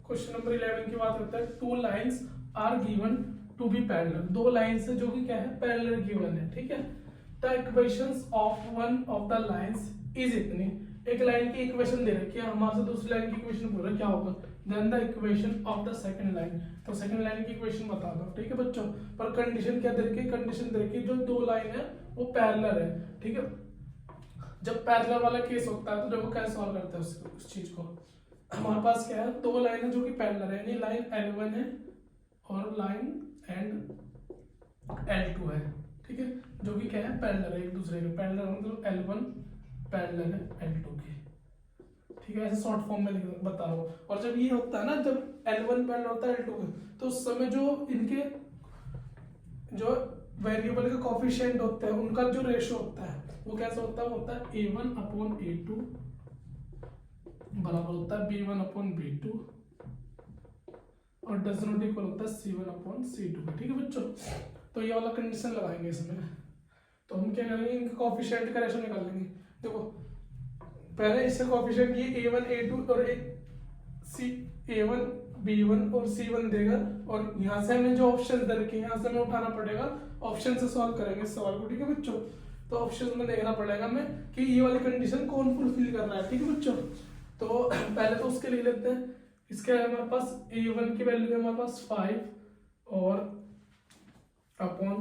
Question number 11 की बात करते हैं। Two lines are given to be parallel, दो लाइंस है जो कि क्या है, पैरेलल गिवन है, ठीक है। The equations of one of the lines is इतनी, एक लाइन की इक्वेशन दे रखी है, हमारे से दूसरी लाइन की इक्वेशन पूछ रहा है, क्या होगा, then the equation of the second line, तो सेकंड लाइन की इक्वेशन बता दो, ठीक है बच्चों। पर कंडीशन क्या दे रखी है, कंडीशन दे रखी है जो दो लाइन है वो पैरेलल है, ठीक है। जब पैरेलल वाला केस होता है तो देखो कैसे सॉल्व करते हैं उस चीज को। हमारे पास क्या है, दो लाइन है जो कि पैरेलल है, यानी लाइन L1 है और लाइन एंड L2 है, ठीक है, जो कि क्या है, पैरेलल है एक दूसरे के, पैरेलल मतलब L1 पैरेलल है L2 के, ठीक है। ऐसे शॉर्ट फॉर्म में बता रहा हूँ। और जब ये होता है ना, जब L1 पैरेलल होता है L2 के, तो उस समय जो इनके जो वेरिएबल के कोफिशिएंट होते हैं उनका जो रेशियो होता है वो कैसा होता है, वो होता है A1/A2 बराबर होता है B1/B2 और डज नॉट इक्वल होता है C1/C2, ठीक है बच्चों। तो ये वाला कंडीशन लगाएंगे इसमें, तो हम क्या करेंगे, इनके कोफिशिएंट का रेशियो निकाल लेंगे। देखो पहले इससे कोफिशिएंट ये A1 A2 और A1 B1 और C1 देगा, और यहाँ से हमें जो ऑप्शन दे रखे हैं यहाँ से हमें उठाना पड़ेगा, ऑप्शन से सॉल्व करेंगे इस सवाल को, ठीक है बच्चों। तो ऑप्शन में देखना पड़ेगा हमें कि ये वाली कंडीशन कौन फुलफिल कर रहा है, ठीक है बच्चों। तो पहले तो उसके लिए लेते हैं, इसके हमारे पास A1 की वैल्यू है हमारे पास 5 और अपॉन,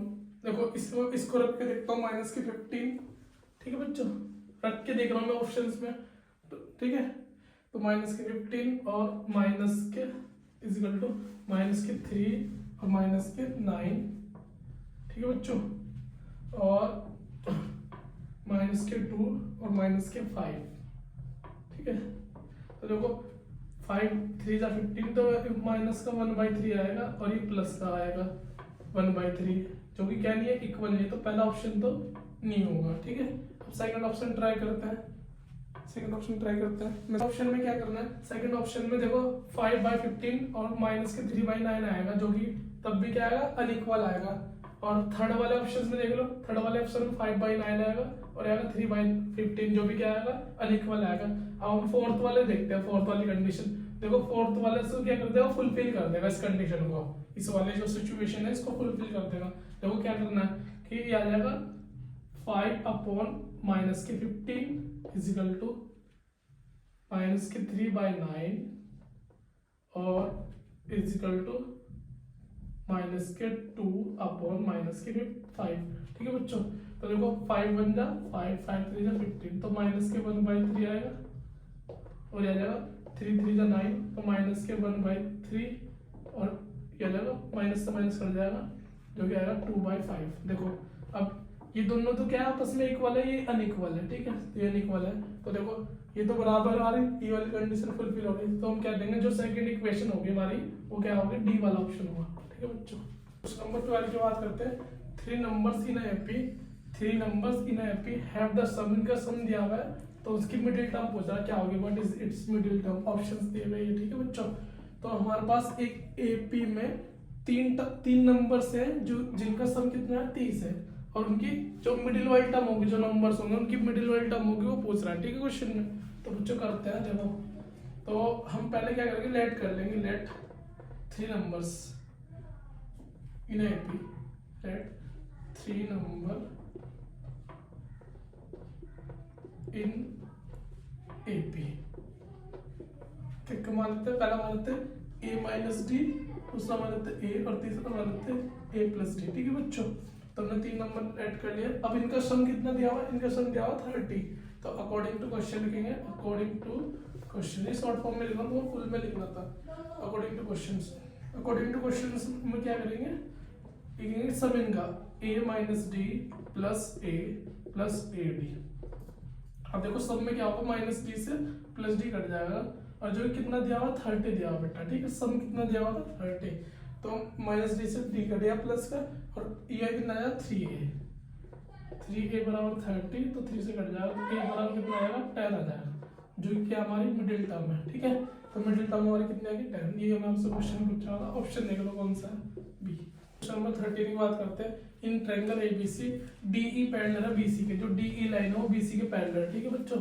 देखो इसको रख के देखता हूँ माइनस के 15, ठीक है बच्चों, रख के देख रहा हूँ मैं ऑप्शंस में, तो ठीक है। तो माइनस के 15 और माइनस के इजिकल टू माइनस के 3 और माइनस के 9, ठीक है बच्चों, और माइनस के 2 और माइनस के 5, ठीक है। तो देखो 5 3 जा 15, तो माइनस का 1/3 आएगा और ये प्लस का आएगा 1/3, जो कि क्या नहीं है, इक्वल नहीं है, तो पहला ऑप्शन तो नहीं होगा, ठीक है। अब सेकंड ऑप्शन ट्राई करते हैं, सेकंड ऑप्शन ट्राई करते हैं। ऑप्शन में क्या करना है, सेकंड ऑप्शन में देखो 5/15 और माइनस के 3/9 आएगा, जो कि तब भी क्या आएगा, अनइक्वल आएगा। और थर्ड वाले ऑप्शन में देख लो, थर्ड वाले ऑप्शन में 5/9 आएगा और आएगा 3/15, जो भी क्या आएगा, अनइक्वल आएगा। अब हम फोर्थ वाले देखते हैं, फोर्थ वाली कंडीशन। देखो फोर्थ वाले से क्या कर देगा, फुलफिल कर देगा इस कंडीशन को, इस वाले जो सिचुएशन है इसको फुलफिल कर देगा। देखो क्या करना है कि ये आ जाएगा 5 माइनस के 15 इजिकल टू माइनस के 3/9 और इजिकल टू माइनस के 2 माइनस के 5, ठीक है बच्चों। तो देखो 5 1 जा 5 5 3 जा 15, तो माइनस के 1/3 आएगा, और ये आ जाएगा 3 3 जा 9, तो माइनस के 1/3, और ये आ जाएगा माइनस से माइनस कर जाएगा, जो कि आएगा 2/5। देखो अब ये दोनों तो क्या है, आपस में इक्वल है, ये अनइक्वल है, ठीक है, तो ये अनइक्वल है, तो देखो ये तो बराबर आ रही, ये वाली कंडीशन फुलफिल हो गई, तो हम क्या देंगे, जो सेकंड इक्वेशन होगी हमारी वो क्या होगी, डी वाला ऑप्शन होगा, ठीक है बच्चों। क्वेश्चन नंबर 12 की बात करते हैं। 3 numbers in a AP have the sum, इनका सम दिया हुआ है, तो उसकी मिडिल टर्म पूछ रहा है, क्या होगी, what is it's middle term, options दिए हुए हैं, ठीक है बच्चों। तो हमारे पास एक एपी में तीन नंबर्स हैं जो जिनका सम कितना है, 30 है, और उनकी जो मिडिल वाली टर्म होगी, जो नंबर्स होंगे उनकी मिडिल वाली टर्म होगी, वो पूछ रहा है, ठीक है क्वेश्चन में। तो बच्चों करते हैं, देखो तो हम पहले क्या करेंगे, लेट कर लेंगे, let 3 numbers in AP, let 3 number in AP, ठीक मान लेते हैं, पहला मान लेते हैं a माइनस डी, दूसरा मान लेते हैं a और तीसरा मान लेते हैं a प्लस डी, ठीक है बच्चों। तो हमने 3 नंबर ऐड कर लिया। अब इनका सम कितना दिया हुआ है, इनका सम दिया हुआ 30, तो अकॉर्डिंग टू क्वेश्चन लिखेंगे, अकॉर्डिंग टू क्वेश्चन, ये शॉर्ट फॉर्म में लिखना था, वो फुल में लिखना था, according two questions. According two questions में क्या करेंगे, लिखेंगे सम इनका a minus D plus a plus A D. अब देखो सब में क्या होगा, माइनस डी से प्लस डी कट जाएगा, और जो कितना दिया हुआ 30 दिया हुआ बेटा, ठीक है, सम कितना दिया हुआ था 30, तो माइनस डी से डी कट गया प्लस का, और ये कितना आया 3a बराबर 30, तो 3 से कट जाएगा, तो a बराबर कितना आएगा 10 आ जाएगा, जो कि हमारी मिडिल टर्म है, ठीक है। तो मिडिल टर्म हमारी कितनी आएगी 10, ये हमें आपसे क्वेश्चन पूछा होगा, ऑप्शन देख लो कौन सा है, बी। क्वेश्चन नंबर 13 की बात करते हैं। In triangle ABC DE parallel है बीसी के, जो डीई लाइन है वो बीसी के पैरेलल है, ठीक है बच्चों।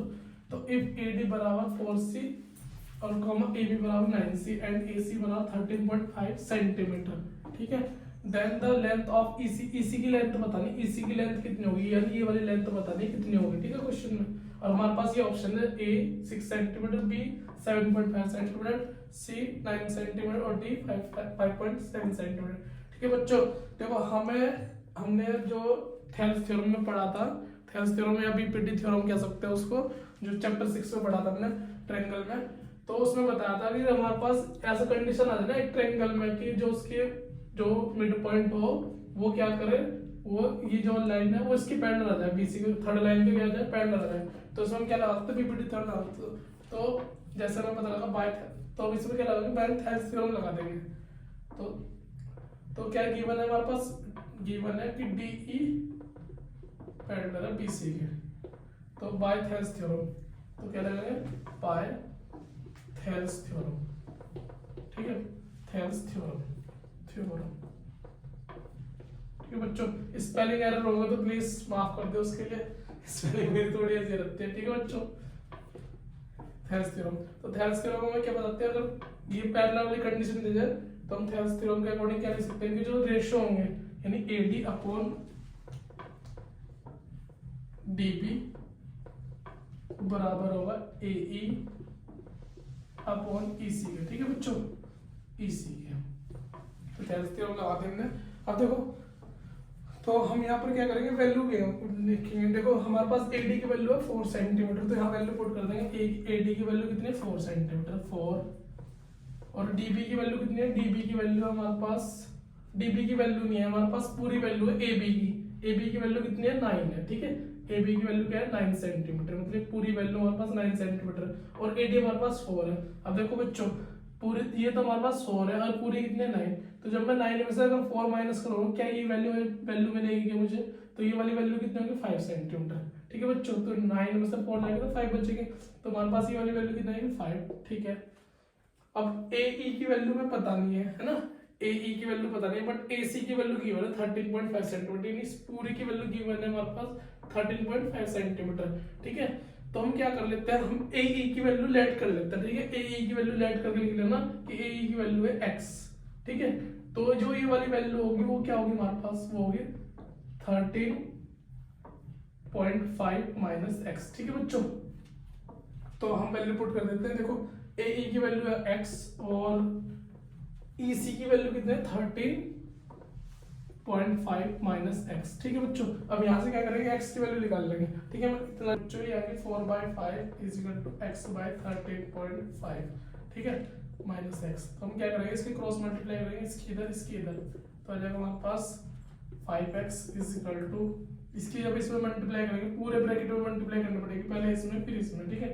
तो इफ एडी बराबर 4c और कॉमा ए बी बराबर 9c एंड ए सी बराबर 13.5 सेंटीमीटर। ठीक है, then the length of EC की लेंथ बतानी, ईसी की लेंथ कितनी होगी, यानी ये वाली लेंथ बतानी कितनी होगी। ठीक है क्वेश्चन में, और हमारे पास ये ऑप्शन है ए 6 सेंटीमीटर, बी 7.5 सेंटीमीटर, सी 9 सेंटीमीटर और डी 5.7 सेंटीमीटर। ठीक है बच्चों, देखो हमने जो थेल्स थ्योरम में पढ़ा था, थेल्स थ्योरम या बीपीटी थ्योरम कह सकते हैं उसको, जो चैप्टर 6 में पढ़ा था हमने ट्रायंगल में, तो उसमें बताया था कि हमारे पास ऐसा कंडीशन आ जाए ना एक ट्रायंगल में कि जो उसके जो मिड पॉइंट हो वो क्या करे, वो ये जो लाइन है वो इसकी पैरेलल आ जाए, बीसी की थर्ड लाइन के क्या जाए पैरेलल आ जाए, तो इसमें हम क्या लगाते हैं बीपीटी थ्योरम लगाते। तो जैसे हमें पता लगा बाय, तो अब इसमें क्या लगाएंगे, बाय थेल्स थ्योरम लगा देंगे। तो क्या गिवन है हमारे पास, गिवन है कि डीई पैरेलल है बीसी के, तो बाय थेल्स थ्योरम, तो क्या लगाएंगे बाय थेल्स थ्योरम। ठीक है, थेल्स थ्योरम। ठीक है बच्चों, स्पेलिंग एरर होगा तो प्लीज माफ कर दो उसके लिए, स्पेलिंग मेरी थोड़ी ऐसी रहती है। ठीक है बच्चों, थेल्स थ्योरम, तो थेल्स थ्योरम में क्या बताते हैं, अगर ये पैरेलल वाली कंडीशन दी जाए तो हम थेल्स थ्योरम के अकॉर्डिंग क्या लिख सकते हैं कि जो रेशियो होंगे यानी एडी अपॉन डीबी बराबर होगा एई अपॉन ईसी के। ठीक है बच्चों, ईसी के, तो थेल्स थ्योरम लगा देंगे। अब देखो, तो हम यहाँ पर क्या करेंगे, वैल्यू लिखेंगे। देखो हमारे पास एडी की वैल्यू है 4 सेंटीमीटर, तो यहाँ वैल्यू पुट कर देंगे, एडी की वैल्यू कितनी है 4 सेंटीमीटर 4, और डीबी की वैल्यू कितनी है, डीबी की वैल्यू हमारे पास, डीबी की वैल्यू नहीं है हमारे पास, पूरी वैल्यू है एबी की, एबी की वैल्यू कितनी है 9 है। ठीक है, एबी की वैल्यू क्या है 9 सेंटीमीटर, मतलब पूरी वैल्यू हमारे पास 9 सेंटीमीटर, और एडी हमारे पास 4 है। अब देखो बच्चों, पूरी ये तो हमारे पास 4 है और पूरी कितने 9, तो जब मैं 9 में से अगर 4 माइनस करूंगा, क्या ये वैल्यू मिलेगी क्या मुझे, तो ये वाली वैल्यू कितनी होगी 5 सेंटीमीटर। ठीक है बच्चों, तो 9 में से 4 जाएगा तो 5 बचेंगे, तो हमारे पास ये वाली वैल्यू कितनी आएगी 5। ठीक है, अब ए की वैल्यू में पता नहीं है ना, ए की वैल्यू पता नहीं है, बट ए सी की वैल्यू गिवन है 13.5 सेंटीमीटर, यानी पूरी की वैल्यू गिवन है हमारे पास 13.5 सेंटीमीटर। ठीक है, तो हम क्या कर लेते हैं, हम ए की वैल्यू लेट कर लेते हैं। ठीक है, ए की वैल्यू लेट करके लिख लेना कि ए की वैल्यू है x। ठीक है, तो जो ये वाली वैल्यू होगी वो क्या होगी हमारे पास, वो होगी 13.5 माइनस x। ठीक है बच्चों, तो हम वैल्यू पुट कर देते हैं। देखो ए की वैल्यू है x और EC की वैल्यू कितने 13.5 माइनस x। ठीक है बच्चों, अब यहाँ से क्या करेंगे, x की वैल्यू निकाल लेंगे। ठीक है इतना बच्चों, ये आ गई 4/5 इज इक्वल टू x/13.5। ठीक है, माइनस x, तो हम क्या करेंगे, इसके क्रॉस मल्टीप्लाई करेंगे, इसकी इधर, तो आ जाएगा हमारे पास 5x इज इक्वल टू, इसकी जब इसमें मल्टीप्लाई करेंगे पूरे ब्रैकेट में मल्टीप्लाई करनी पड़ेगी, पहले इसमें फिर इसमें। ठीक है,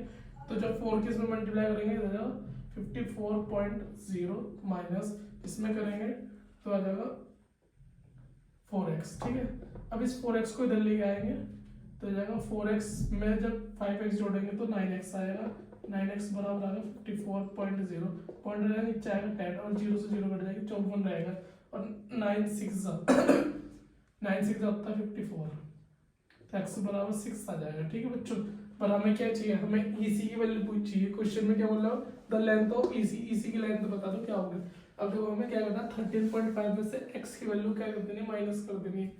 तो जब 4 के इसमें मल्टीप्लाई करेंगे तो आ जाएगा 54.0 माइनस इसमें करेंगे तो आ जाएगा 4x। ठीक है, अब इस 4x को इधर लेके आएंगे तो आ जाएगा 4x में जब 5x जोड़ेंगे तो 9x आएगा, 9x बराबर आएगा 54.0, पॉइंट रहेगा नीचे आएगा 10 और 0 से 0 कट जाएगा 54 रहेगा, और 9 6 होता है 54, तो x बराबर 6 आ जाएगा। ठीक है बच्चों, पर हमें क्या चाहिए, हमें EC की वैल्यू पूछी है, क्वेश्चन में क्या बोल रहा है, द लेंथ ऑफ EC की लेंथ बता दो क्या होगी। अब देखो हमें क्या करना है, 13.5 में से x की वैल्यू क्या कर देनी है, माइनस कर देनी है,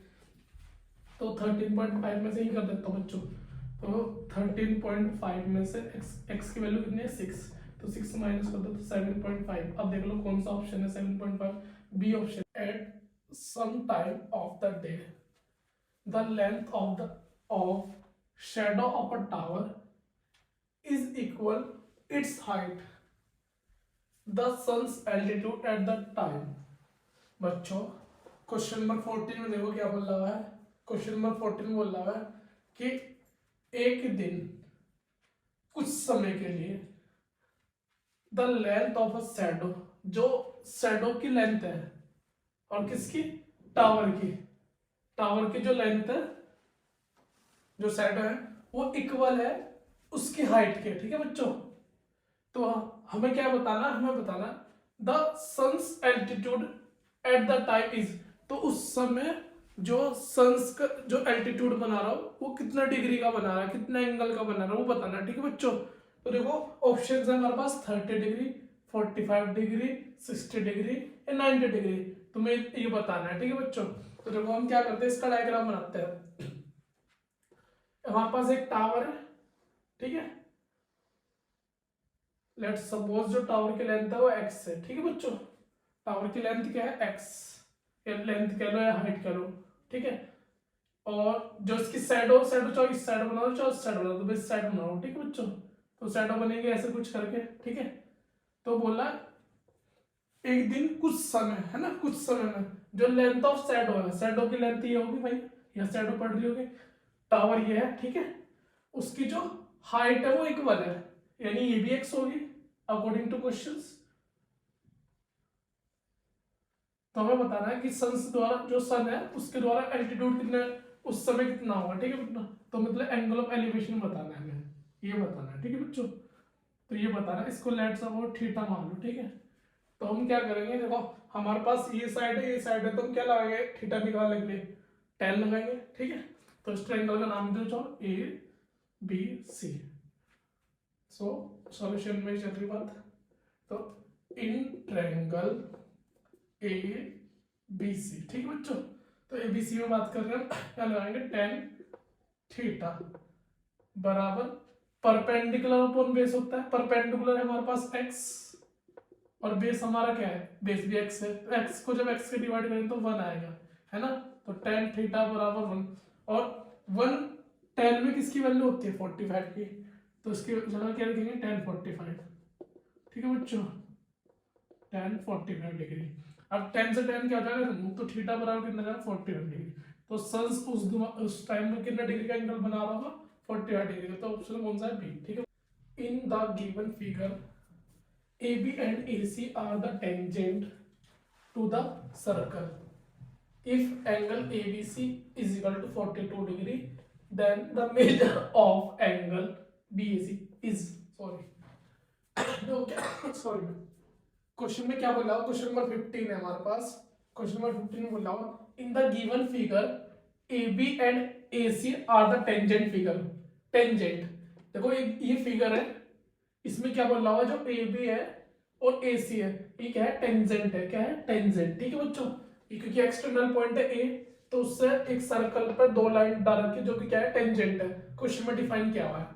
तो 13.5 में से ही कर देता हूँ बच्चों, तो 13.5 में से x की वैल्यू कितनी है 6, तो 6 माइनस कर दो तो 7.5। अब देख लो कौन सा ऑप्शन है 7.5, B option. At some time of the day the length of shadow of a tower is equal its height the sun's altitude at the time। बच्चों क्वेश्चन नंबर 14 में देखो क्या बोल रहा है, क्वेश्चन नंबर 14 में बोल रहा है कि एक दिन कुछ समय के लिए the length of a shadow, जो शैडो की लेंथ है और किसकी, टावर की जो लेंथ है, जो शैडो है वो इक्वल है उसकी हाइट के। ठीक है बच्चों, तो हमें क्या बताना, हमें बताना the sun's altitude at the time is, तो उस समय जो सन्स का जो एल्टीट्यूड बना रहा हो वो कितना डिग्री का बना रहा है, कितना एंगल का बना रहा है वो बताना। ठीक है बच्चों, तो देखो ऑप्शन है हमारे पास 30 डिग्री, 45 डिग्री, 60 डिग्री या 90 डिग्री, तुम्हें ये बताना है। ठीक है बच्चों, तो देखो हम क्या करते हैं, इसका डायग्राम बनाते हैं। हमारे पास एक टावर है, ठीक है, लेट्स सपोज जो टावर की लेंथ है वो एक्स है। ठीक है बच्चों, टावर की लेंथ क्या है, एक्स, या लेंथ कह लो या हाइट कह लो, ठीक है। और जो इसकी शैडो, चाहे इस साइड बनाओ चाहे उस साइड बनाओ, तो इस साइड बनाओ। ठीक है बच्चों, तो शैडो बनेगी ऐसे कुछ करके। ठीक है, तो बोला एक दिन कुछ समय है ना, कुछ समय में जो लेंथ ऑफ शैडो है, शैडो की लेंथ ये होगी भाई, या शैडो पड़ रही होगी, टावर ये है, ठीक है, उसकी जो हाइट है वो इक्वल है, यानी ये भी एक्स होगी अकॉर्डिंग टू क्वेश्चंस। तो हमें बताना है कि सन द्वारा, जो सन है उसके द्वारा एल्टीट्यूड कितना है, उस समय कितना होगा। ठीक है बच्चों, तो मतलब एंगल ऑफ एलिवेशन बताना है हमें, ये बताना है। ठीक है बच्चों, तो ये बताना है, इसको लेट्स सपोज थीटा मान लो। ठीक है, तो हम क्या करेंगे, देखो हमारे पास ये साइड है, ये साइड है, तो हम क्या लगाएंगे, थीटा निकालने के लिए tan लगाएंगे। ठीक है, तो इस ट्रायंगल का नाम दो चाहो A B C. So solution में चल रही बात, तो in triangle A B C. ठीक है बच्चों, तो ए बी सी में बात कर रहे हैं, क्या लगाएंगे, tan थीटा बराबर परपेंडिकुलर अपॉन बेस होता है, परपेंडिकुलर है हमारे पास x और बेस हमारा क्या है, बेस भी x है, तो x को जब x से डिवाइड करें तो 1 आएगा, है ना। तो tan थीटा बराबर 1, और 1 tan में किसकी वैल्यू होती है, 45 की, तो इसकी जगह क्या लिखेंगे, tan 45। ठीक है बच्चों, tan 45 डिग्री। अब tan से tan क्या हो जाएगा, तो थीटा बराबर कितना जाएगा, 45 डिग्री। तो सन्स उस टाइम में कितना डिग्री का एंगल बना रहा होगा, 45 डिग्री का, तो ऑप्शन कौन सा है, बी। ठीक है, इन the given figure AB and AC are the tangent to the circle. If angle ABC is equal to 42 degree, then the measure of angle BAC is, sorry, तो क्या, सॉरी, क्वेश्चन में क्या बोला हुआ, क्वेश्चन नंबर 15 है हमारे पास। Question number 15 में बोला हुआ, इन the given figure AB and AC are the tangent figure, tangent. देखो ये फिगर है, इसमें क्या बोला हुआ, जो AB है और AC है, ये क्या है, टेंजेंट है। क्या है, टेंजेंट। ठीक है बच्चों, ये क्योंकि एक्सटर्नल पॉइंट है A, तो उससे एक सर्कल पर दो लाइन डाल रखी है, जो कि क्या है, टेंजेंट है। क्वेश्चन में डिफाइन किया हुआ है,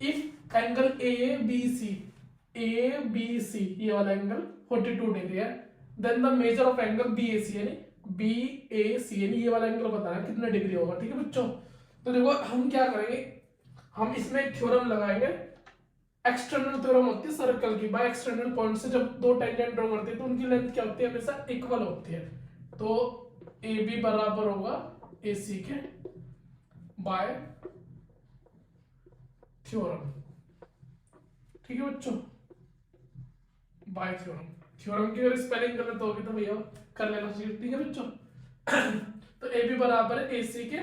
इफ एंगल ABC ये वाला एंगल 42 डिग्री है, then the measure of angle BAC यानी BAC यानी ये वाला एंगल बताना है कितना डिग्री होगा। ठीक है बच्चों, तो देखो हम क्या करेंगे, हम इसमें एक थ्योरम लगाएंगे, एक्सटर्नल थ्योरम होती है सर्कल की, बाय एक्सटर्नल पॉइंट से जब दो टेंजेंट ड्रॉ करते हैं तो उनकी लेंथ क्या होती है, हमेशा इक्वल होती है। तो AB बराबर होगा AC के बाय थ्योरम। ठीक है बच्चों, बाय थ्योरम, थ्योरम की अगर स्पेलिंग गलत होगी तो भैया कर लेना चाहिए। ठीक है बच्चों, तो AB बराबर है AC के,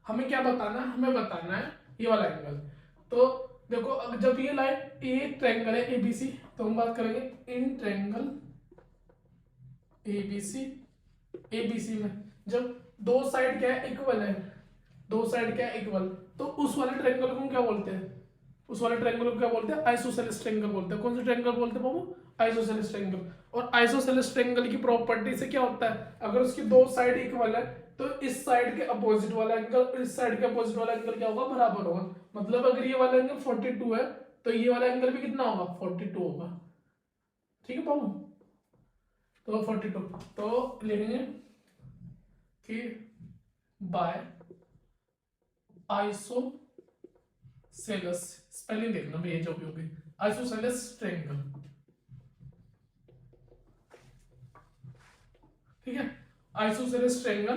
हमें क्या बताना है, हमें बताना है ये वाला एंगल। तो देखो अब जब ये लाइन ए ट्रायंगल है ABC, तो हम बात करेंगे इन ट्रायंगल ABC में जब दो साइड क्या है, इक्वल है, दो साइड क्या है, इक्वल, तो उस वाले ट्रायंगल को हम क्या बोलते हैं, उस वाले ट्रायंगल को क्या बोलते हैं, आइसोसेलेस ट्रायंगल बोलते हैं। कौन सा ट्रायंगल बोलते हैं बाबू, आइसोसेलेस ट्रायंगल। और आइसोसेलेस ट्रायंगल की प्रॉपर्टी से क्या होता है, अगर उसकी दो साइड इक्वल है तो इस साइड के अपोजिट वाला एंगल और इस साइड के अपोजिट वाला एंगल क्या होगा, बराबर होगा। मतलब अगर ये वाला एंगल 42 है तो ये वाला एंगल भी कितना होगा, 42 होगा। ठीक है बाबू, तो 42, तो लिखेंगे कि बाय आइसोसेलेस, स्पेलिंग देखना भैया जो भी होगी, आइसोसेलेस ट्रायंगल। ठीक है, isosceles triangle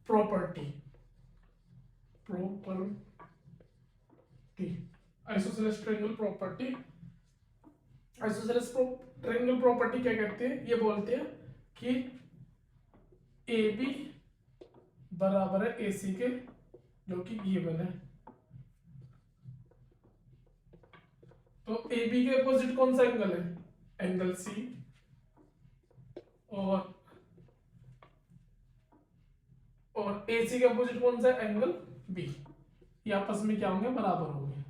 property, isosceles triangle property, isosceles triangle property क्या कहते हैं, ये बोलते हैं कि AB बराबर है AC के, जो कि गिवन है। तो AB के अपोजिट कौन सा एंगल है, एंगल C, और AC के अपोजिट कौन सा है, एंगल B। ये आपस में क्या होंगे, बराबर होंगे।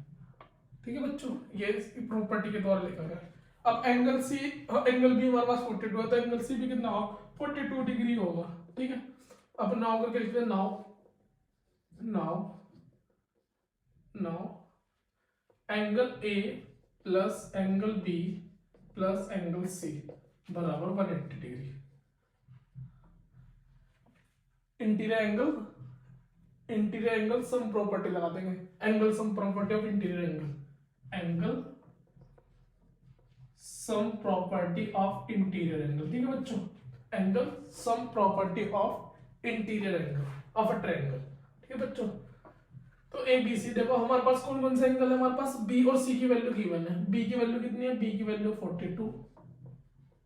ठीक है बच्चों, ये इसकी प्रॉपर्टी के द्वारा लिखा गया। अब एंगल सी, एंगल बी हमारे पास 42 है, तो एंगल सी भी कितना होगा, 42 डिग्री होगा। ठीक है, अब नाउ करके लिखते हैं, now now now angle A plus angle B plus angle C बराबर 180 degree. Interior angle sum property लगा देंगे, angle sum property of interior angle sum property of interior angle. ठीक है बच्चों, angle sum property of interior angle of a triangle. ठीक है बच्चों, तो ए बी सी देखो हमारे पास कौन कौन से एंगल है, हमारे पास बी और सी की वैल्यू गिवन है। बी की वैल्यू कितनी है, बी की वैल्यू 42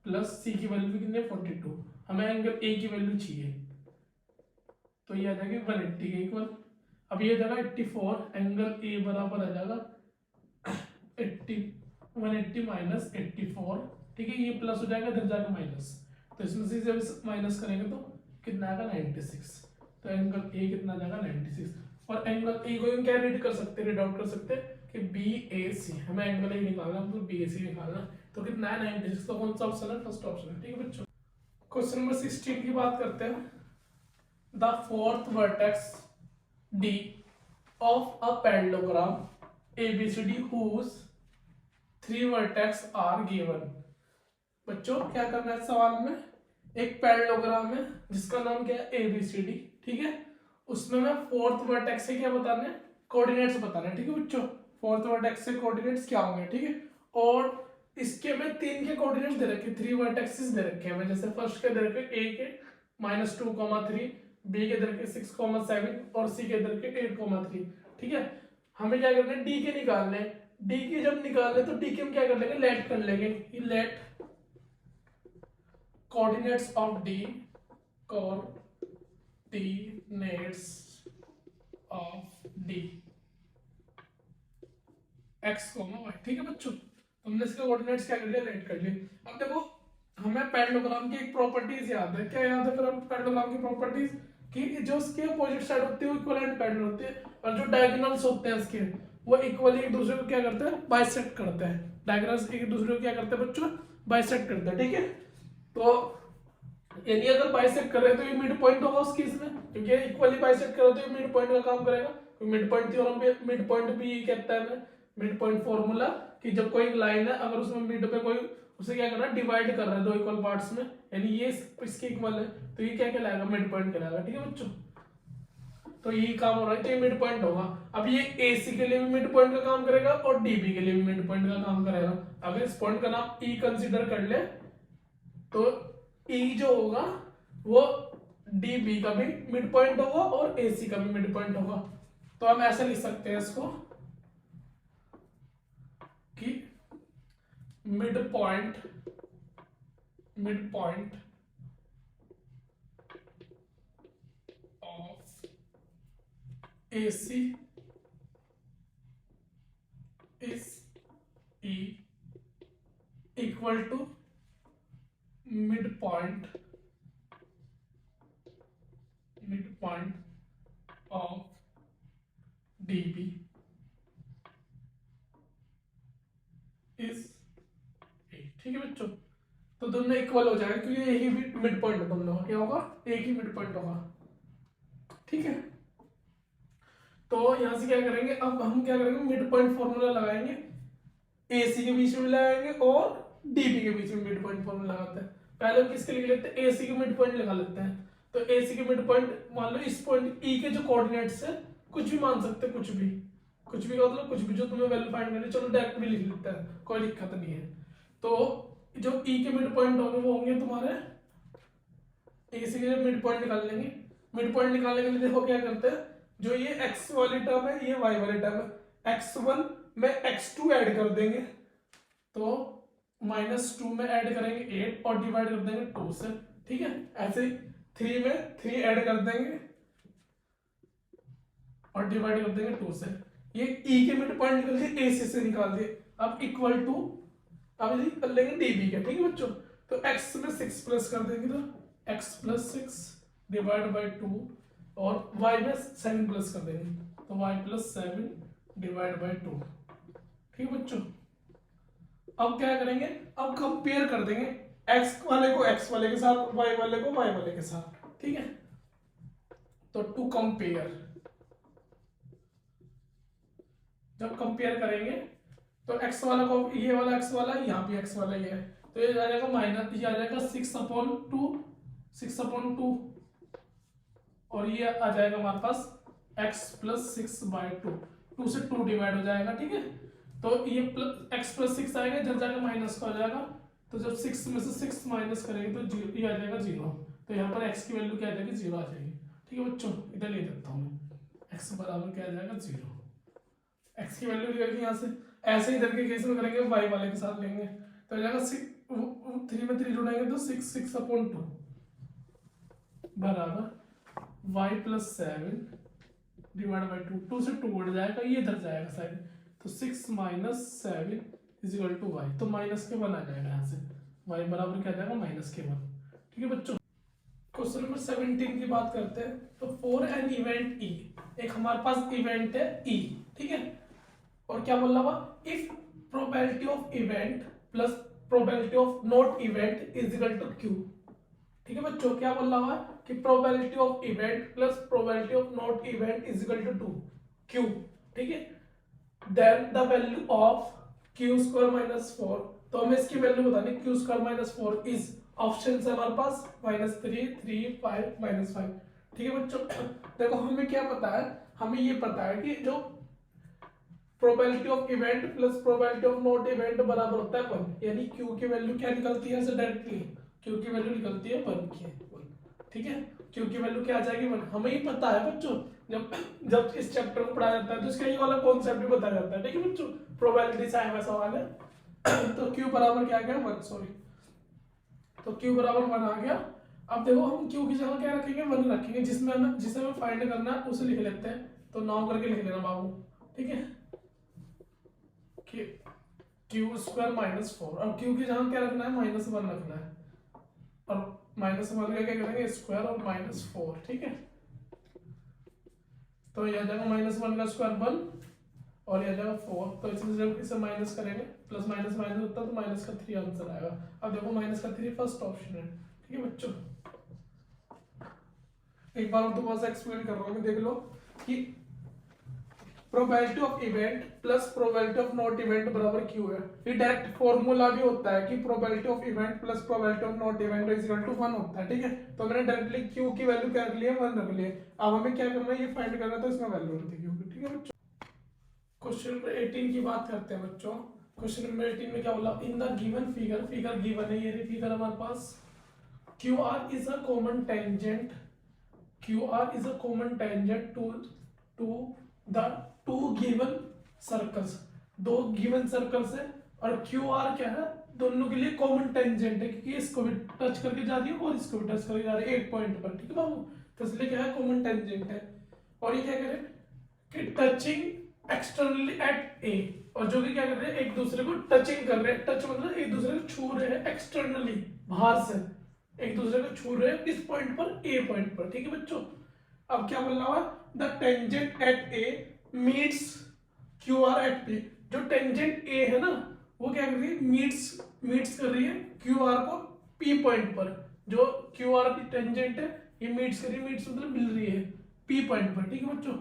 प्लस सी की वैल्यू कितनी है 42। हमें एंगल ए की वैल्यू चाहिए, तो ये आ जाएगी 180 के इक्वल। अब ये जाएगा 84, एंगल ए बराबर आ जाएगा 80, 180 माइनस 84। ठीक है, ये प्लस हो जाएगा, इधर जाएगा माइनस, तो इसमें से जब माइनस करेंगे तो कितना आएगा 96। तो एंगल ए कितना जाएगा 96। और एंगल ए को हम क्या रीड कर सकते हैं, रीड आउट कर सकते हैं कि बी ए सी, हमें एंगल ए निकालना है, तो बी ए सी निकालना है। तो कितना है 96, तो कौन सा ऑप्शन है, फर्स्ट ऑप्शन है। ठीक है बच्चों, क्वेश्चन नंबर 16 की बात करते हैं। The fourth vertex D of a parallelogram ABCD whose 3 vertex are given. बच्चों क्या करना है सवाल में, एक पैरेललोग्राम है जिसका नाम क्या है ABCD। ठीक है, उसमें मैं फोर्थ वर्टेक्स से क्या बताना है, कोऑर्डिनेट्स बताना है। ठीक है बच्चों, फोर्थ वर्टेक्स से कोऑर्डिनेट्स क्या होंगे। ठीक है, और इसके में 3 के कोऑर्डिनेट्स दे रखे, 3 वर्टेक्सेस दे रखे हैं। जैसे फर्स्ट के दे रखे A के -2,3, B के दे रखे 6,7 और C के दे रखे 8,3। ठीक है, हमें क्या करना है, D के निकालने हैं। D के जब निकालने तो D के हम क्या कर लेंगे, लेट कर लेंगे। Let coordinates of D, coordinates of D x, y। ठीक है बच्चों, हमने इसके कोऑर्डिनेट्स क्या कर लिया, लेट कर लिए। अब देखो हमें पैरेललोग्राम की एक प्रॉपर्टीज याद है, क्या याद है फिर हम पैरेललोग्राम की प्रॉपर्टीज कि जो उसकी अपोजिट साइड होती है वो इक्विवेलेंट पैरेलल होती है, और जो डायगोनल्स होते हैं उसके वो इक्वली एक दूसरे को क्या करते हैं, बाइसेक्ट करते हैं। डायगोनल्स एक दूसरे को क्या करते हैं बच्चों, बाइसेक्ट करते हैं। ठीक है, तो यानी अगर बाइसेक्ट कर रहे हैं तो ये मिड पॉइंट होगा उस केस में, क्योंकि इक्वली बाइसेक्ट कर रहे हैं तो ये मिड पॉइंट का काम करेगा। मिड पॉइंट थ्योरम भी, मिड पॉइंट भी कहता है मिड पॉइंट फॉर्मूला, कि जब कोई लाइन है अगर उसमें मिड पे कोई उसे क्या कर रहा है, डिवाइड कर रहा है दो इक्वल पार्ट्स में, यानी ये इसके इक्वल है, तो ये क्या कहलाएगा, मिड पॉइंट कहलाएगा। ठीक है बच्चों, तो यही काम हो रहा है, तो ये मिड पॉइंट होगा। अब ये AC के लिए भी मिड पॉइंट का काम करेगा और DB के लिए भी मिड पॉइंट का काम करेगा। अगर इस पॉइंट का नाम E कंसीडर कर ले तो E जो होगा वो DB का भी मिड पॉइंट होगा और AC का भी मिड पॉइंट होगा। तो हम ऐसे लिख सकते हैं इसको कि mid point of AC is E equal to midpoint of DB is A। ठीक है बच्चों, तो दोनों इक्वल हो जाएगा क्योंकि एक ही मिड पॉइंट है, दोनों का क्या होगा, एक ही मिड पॉइंट होगा। ठीक है, तो यहां से क्या करेंगे, अब हम क्या करेंगे, मिड पॉइंट फॉर्मूला लगाएंगे, AC के बीच में लगाएंगे और DB के बीच में मिड पॉइंट फॉर्मूला लगाते हैं। पहले हम किसके लिए लेते हैं, AC के मिड पॉइंट लगा लेते हैं। तो AC के मिड पॉइंट मान लो इस पॉइंट E के जो कोऑर्डिनेट्स है कुछ भी मान सकते हैं, कुछ भी का मतलब कुछ भी जो तुम्हें वैल्यू फाइंड करनी, चलो डायरेक्ट भी लिख लेते हैं, कोई दिक्कत नहीं है। तो जो E के मिड पॉइंट होंगे वो होंगे तुम्हारे, AC के मिड पॉइंट निकाल लेंगे। मिड पॉइंट निकालने के लिए देखो क्या करते हैं, जो ये x वाली टर्म है ये y वाली टर्म है, x1 में x2 ऐड कर देंगे तो -2 में ऐड करेंगे 8 और डिवाइड कर देंगे 2 से। ठीक है, ऐसे 3 में 3 ऐड कर देंगे और डिवाइड कर देंगे 2 से। ये E के मिड पॉइंट निकल के AC से निकाल दिए। अब इक्वल टू, अब ये कर लेंगे DB के। ठीक है बच्चों, तो x में 6 प्लस कर देंगे तो x + 6 डिवाइड बाय 2 और y में 7 प्लस कर देंगे तो y + 7 डिवाइड बाय 2। ठीक है बच्चों। अब क्या करेंगे, अब कंपेयर कर देंगे एक्स वाले को एक्स वाले के साथ, वाई वाले को वाई वाले के साथ, ठीक है। तो टू कंपेयर, जब कंपेयर करेंगे तो एक्स वाला को ये वाला एक्स वाला, यहाँ भी एक्स वाला ये है, तो ये आ जाएगा माइनस, ये आ जाएगा 6/2 और ये आ जाएगा हमारे पास x प्लस 6/2, 2 से 2 डिवाइड हो जाएगा, ठीक है। तो ये x प्लस 6 आएगा, इधर जाकर माइनस का हो जाएगा, तो जब 6 में से 6 माइनस करेंगे तो ये आ जाएगा 0, तो यहाँ पर x की वैल्यू क्या आ जाएगी, 0 आ जाएगी, ठीक है बच्चों। इधर ले देता हूँ मैं, x बराबर क्या आ जाएगा 0, x की वैल्यू निकलेगी यहाँ से। ऐसे इधर के केस में करेंगे y वाले के साथ लेंगे, तो आ जाएगा 3 में 3 जुड़ाएंगे तो 6/2 बराबर y प्लस 7 डिवाइड बाई 2, 2 से 2 उड़ जाएगा, ये इधर जाएगा साइड, तो 6 minus 7 is equal to y, तो माइनस के 1 आ जाएगा यहाँ से, y बराबर क्या आ जाएगा माइनस के 1, ठीक है बच्चों। क्वेश्चन नंबर 17 की बात करते हैं। तो फॉर एन इवेंट ई, एक हमारे पास इवेंट है ई, ठीक है, और क्या बोल रहा हुआ, if probability of event plus probability of not event is equal to Q, ठीक है बच्चों। क्या बोल रहा है कि probability of event plus probability of not event is equal to Q, ठीक है। Then the value of Q square minus 4, तो हमें इसकी वैल्यू बतानी, Q square minus 4 is option है हमारे पास -3, 3, 5, -5, ठीक है बच्चों। देखो हमें क्या पता है, हमें ये पता है कि जो probability of event plus probability of not event बराबर होता है 1, यानी क्यू की वैल्यू क्या निकलती है ऐसे डायरेक्टली, क्यू की वैल्यू निकलती है 1 की, ठीक है। क्यू की वैल्यू क्या आ जाएगी 1, हमें ही पता है बच्चों, जब इस चैप्टर को पढ़ाया जाता है तो इसका ये वाला कॉन्सेप्ट भी बताया जाता है, ठीक है बच्चों। प्रोबेबिलिटी से आया हुआ सवाल है। तो क्यू बराबर क्या आ गया 1, सॉरी, तो क्यू बराबर 1 आ गया। अब देखो हम क्यू की जगह क्या रखेंगे, 1 रखेंगे, जिसे हमें फाइंड करना है उसे लिख लेते हैं, तो 9 करके लिख लेना बाबू, ठीक है। क्यू स्क्वायर -4, अब क्यू की जगह क्या रखना है -1 रखना है, और -1 का क्या करेंगे स्क्वायर और -4, ठीक है। तो यह जाएगा -1 का स्क्वायर 1 और यह जाएगा 4, तो इसमें जब इसे माइनस करेंगे प्लस माइनस माइनस होता है तो माइनस का 3 आंसर आएगा। अब देखो माइनस का 3 फर्स्ट ऑप्शन है, ठीक है बच्चों। एक बार और दोबारा से एक्सप्लेन कर रहा हूँ, देख लो कि probability of event plus probability of not event बराबर क्यू है। ये डायरेक्ट फॉर्मूला भी होता है कि probability of event plus probability of not event is equal to 1 होता है, ठीक है। तो मैंने डायरेक्टली क्यू की वैल्यू क्या रख ली है 1 रख ली है। अब हमें क्या करना है, ये फाइंड करना है, तो इसमें वैल्यू रख दी क्यू की, ठीक है बच्चों। क्वेश्चन नंबर 18 की बात करते हैं बच्चों। क्वेश्चन नंबर 18 में क्या बोला, in the given figure, figure given है, ये फिगर हमारे पास, Q R is a common tangent, Q R is a common tangent to the two given circles, 2 given circles है, और क्यू आर क्या है, दोनों के लिए कॉमन टेंजेंट है, क्योंकि इसको भी टच करके जा रही है और इसको भी टच करके जा रही है एक पॉइंट पर, ठीक है बाबू। तो इसलिए क्या है कॉमन टेंजेंट है, और ये क्या करें कि टचिंग एक्सटर्नली एट ए, और जो कि क्या कर रहे हैं एक दूसरे को टचिंग कर रहे हैं, टच मतलब एक दूसरे को छू रहे हैं, एक्सटर्नली बाहर से एक दूसरे को छू रहे हैं इस पॉइंट पर, ए पॉइंट पर, ठीक है बच्चों। अब क्या बोल रहा है, the tangent at A meets Q R at P, जो टेंजेंट ए है ना वो क्या कर रही है, मीट्स कर रही है क्यू आर को पी पॉइंट पर, जो क्यू आर की टेंजेंट है ये मीट्स कर रही है, मीट्स मतलब मिल रही है पी पॉइंट पर, ठीक है बच्चों।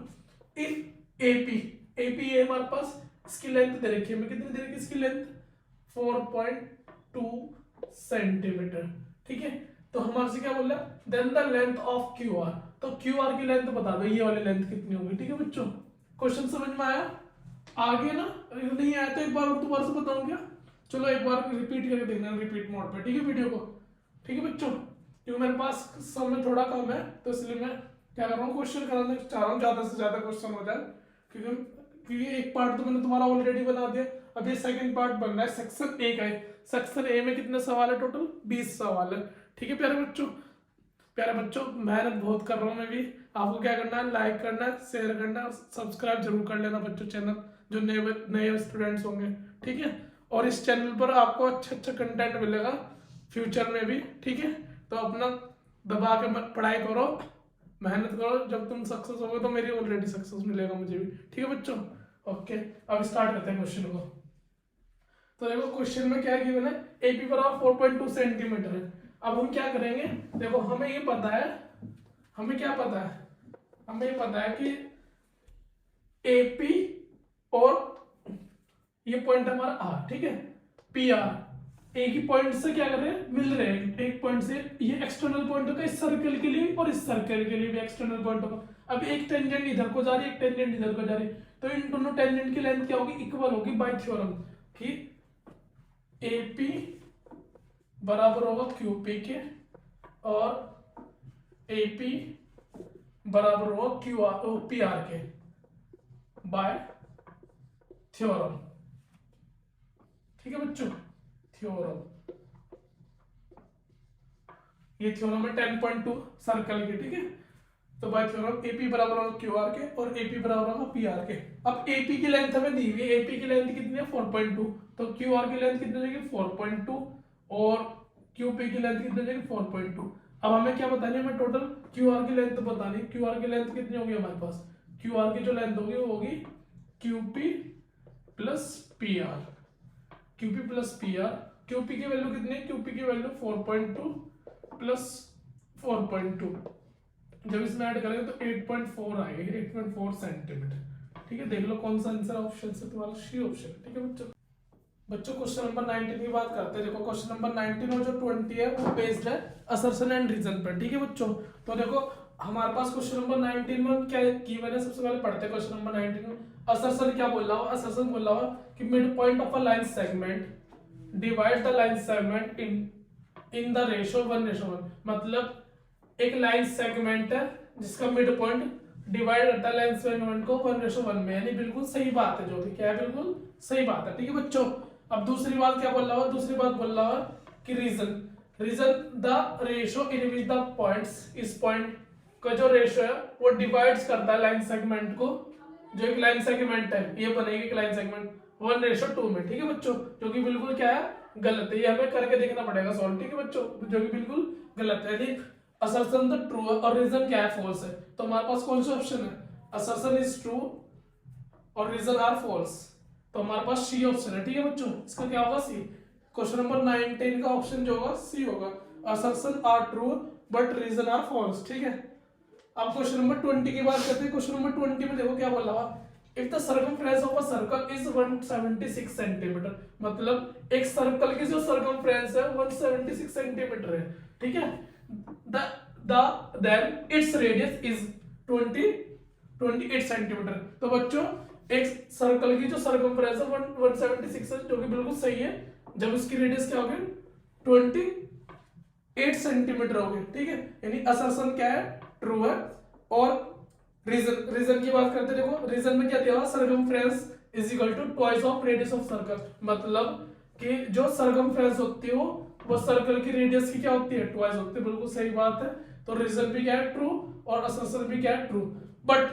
इफ एपी है हमारे पास, इसकी लेंथ दे रखी है, मैं कितनी दे रखी है इसकी लेंथ 4.2 सेंटीमीटर, ठीक है। तो हमारे से क्या बोल रहा है, then the length of Q R, तो क्यू आर की लेंथ बता दो, ये वाली लेंथ कितनी होगी, ठीक है बच्चों। क्वेश्चन समझ में आया, आगे ना नहीं आया तो एक बार और दोबारा से बताऊं क्या, चलो एक बार रिपीट करके देखना, रिपीट मोड पे, ठीक है वीडियो को, ठीक है बच्चों। क्योंकि मेरे पास समय थोड़ा कम है तो इसलिए मैं क्या कर रहा हूँ, क्वेश्चन कराने चाह रहा हूँ, ज्यादा से ज्यादा क्वेश्चन हो जाए, क्योंकि एक पार्ट तो मैंने तुम्हारा ऑलरेडी बना दिया, अब ये सेकंड पार्ट बन रहा है सेक्शन ए का। सेक्शन ए में कितने सवाल है टोटल, 20 सवाल है, ठीक है प्यारे बच्चों। प्यारे बच्चों मेहनत बहुत कर रहा हूँ मैं भी, आपको क्या करना है, लाइक करना है, शेयर करना है, सब्सक्राइब जरूर कर लेना बच्चों चैनल, जो नए स्टूडेंट्स होंगे, ठीक है। और इस चैनल पर आपको अच्छा कंटेंट मिलेगा फ्यूचर में भी, ठीक है। तो अपना दबा के पढ़ाई करो, मेहनत करो, जब तुम सक्सेस होगे तो मेरी ऑलरेडी सक्सेस मिलेगा मुझे भी, ठीक है बच्चों। ओके अब स्टार्ट करते हैं क्वेश्चन को। तो देखो क्वेश्चन में क्या गिवन है, एपी बराबर 4.2 सेंटीमीटर है। अब हम क्या करेंगे, देखो हमें ये पता है, हमें क्या पता है, हमें ये पता है कि एपी और ये पॉइंट हमारा आर, ठीक है, पी आर एक ही पॉइंट से क्या कर रहे हैं, मिल रहे हैं, एक पॉइंट से। ये एक्सटर्नल पॉइंट होगा इस सर्कल के लिए और इस सर्कल के लिए भी एक्सटर्नल पॉइंट होगा। अब एक टेंजेंट इधर को जा रही है, एक टेंजेंट इधर को जा रही है, तो इन दोनों टेंजेंट की लेंथ क्या होगी, इक्वल होगी बाय थ्योरम कि एपी बराबर होगा क्यूपी के और एपी बराबर होगा क्यू आर पी आर के बाय थ्योरम। ठीक है बच्चों, थ्योरम, ये थ्योरम है 10.2 सर्कल की, ठीक है। तो बाय थ्योरम एपी बराबर होगा क्यू आर के और एपी बराबर होगा पी आर के। अब एपी की लेंथ हमें दी हुई है, एपी की लेंथ कितनी है 4.2, तो क्यू आर की लेंथ कितनी हो जाएगी 4.2 और क्यूपी की लेंथ कितनी हो जाएगी 4.2। अब हमें क्या बतानी है, हमें टोटल क्यू आर की लेंथ बतानी है। क्यू आर की लेंथ कितनी होगी हमारे पास, क्यू आर की जो लेंथ होगी वो होगी QP plus P R, QP plus P R. QP की वैल्यू कितनी है, क्यूपी की वैल्यू 4.2 प्लस 4.2, जब इसमें ऐड करेंगे तो 8.4 आएगा, 8.4 सेंटीमीटर। ठीक है, देख लो कौन सा आंसर ऑप्शन से तुम्हारा सी ऑप्शन। ठीक है बच्चों, बच्चों क्वेश्चन नंबर 19 की बात करते हैं। देखो क्वेश्चन नंबर 19 और जो 20 है वो बेस्ड है असर्शन एंड रीजन पर। ठीक है बच्चों, तो देखो हमारे पास क्वेश्चन नंबर 19 में क्या गिवन है, सबसे पहले पढ़ते हैं क्वेश्चन नंबर 19 में। असर्शन क्या बोल रहा हो, असर्शन बोल रहा हो कि mid point of a line segment divide the line segment in the ratio 1:1। मतलब एक लाइन सेगमेंट है जिसका मिड पॉइंट डिवाइड करता है लाइन सेगमेंट को 1:1 में, यानी बिल्कुल सही बात है, जो भी क्या है बिल्कुल सही बात है। ठीक है बच्चों, अब दूसरी बात क्या बोल रहा हुआ, दूसरी बात बोल रहा हुआ कि reason the ratio in which the points, इस पॉइंट का जो रेशियो है वो डिवाइड्स करता है लाइन सेगमेंट को। जो एक लाइन सेगमेंट है ये बनेगी एक लाइन सेगमेंट 1:2 में। ठीक है बच्चों, जो कि बिल्कुल क्या है गलत है, ये हमें करके देखना पड़ेगा सॉल्व। ठीक है बच्चों, जो कि बिल्कुल गलत है, यदि असर्शन तो ट्रू है और रीजन क्या है फॉल्स है, तो हमारे पास कौन सा ऑप्शन है, असर्शन इज ट्रू और रीजन आर फॉल्स, तो हमारे पास सी ऑप्शन है। ठीक है बच्चों, इसका क्या होगा सी। क्वेश्चन नंबर 19 का ऑप्शन जो होगा सी होगा, assertion are true but reason are false. ठीक है, अब क्वेश्चन नंबर 20 की बात करते हैं। क्वेश्चन नंबर 20 में देखो क्या बोला हुआ, if the circumference of a circle is 176 centimetre, मतलब एक सर्कल की जो सर्कमफ्रेंस है 176 सेंटीमीटर है। ठीक है, then its radius is 28 centimetre. तो बच्चों एक सर्कल की जो सर्कमफ्रेंस है 176 है, जो कि बिल्कुल सही है, जब उसकी रेडियस क्या होगी 28 सेंटीमीटर होगी। ठीक है, यानी असर्शन क्या है ट्रू है। और रीजन की बात करते हैं, देखो रीजन में क्या दिया हुआ, circumference is equal to twice of radius of circle, मतलब कि जो सर्कमफ्रेंस होती है वो सर्कल की रेडियस की क्या होती है ट्वाइस होती है, बिल्कुल सही बात है। तो रीजन भी क्या है ट्रू और असर्शन भी क्या है ट्रू, बट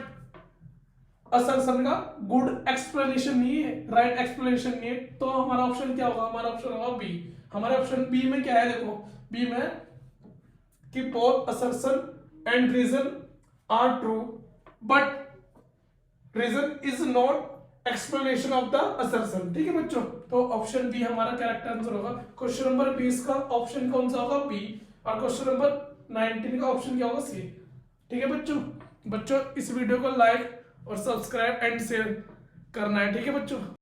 असर्शन का गुड एक्सप्लेनेशन नहीं है, राइट एक्सप्लेनेशन नहीं है। तो हमारा ऑप्शन क्या होगा, हमारा ऑप्शन होगा बी। हमारे ऑप्शन बी में क्या है, देखो बी में कि both assertion and reason are true but reason is not explanation of the assertion. ठीक है बच्चों, तो ऑप्शन बी हमारा करेक्ट आंसर होगा। क्वेश्चन नंबर 20 का ऑप्शन कौन सा होगा बी, और क्वेश्चन नंबर 19 का ऑप्शन क्या होगा सी। ठीक है बच्चों, इस वीडियो को लाइक और सब्सक्राइब एंड शेयर करना है। ठीक है बच्चों।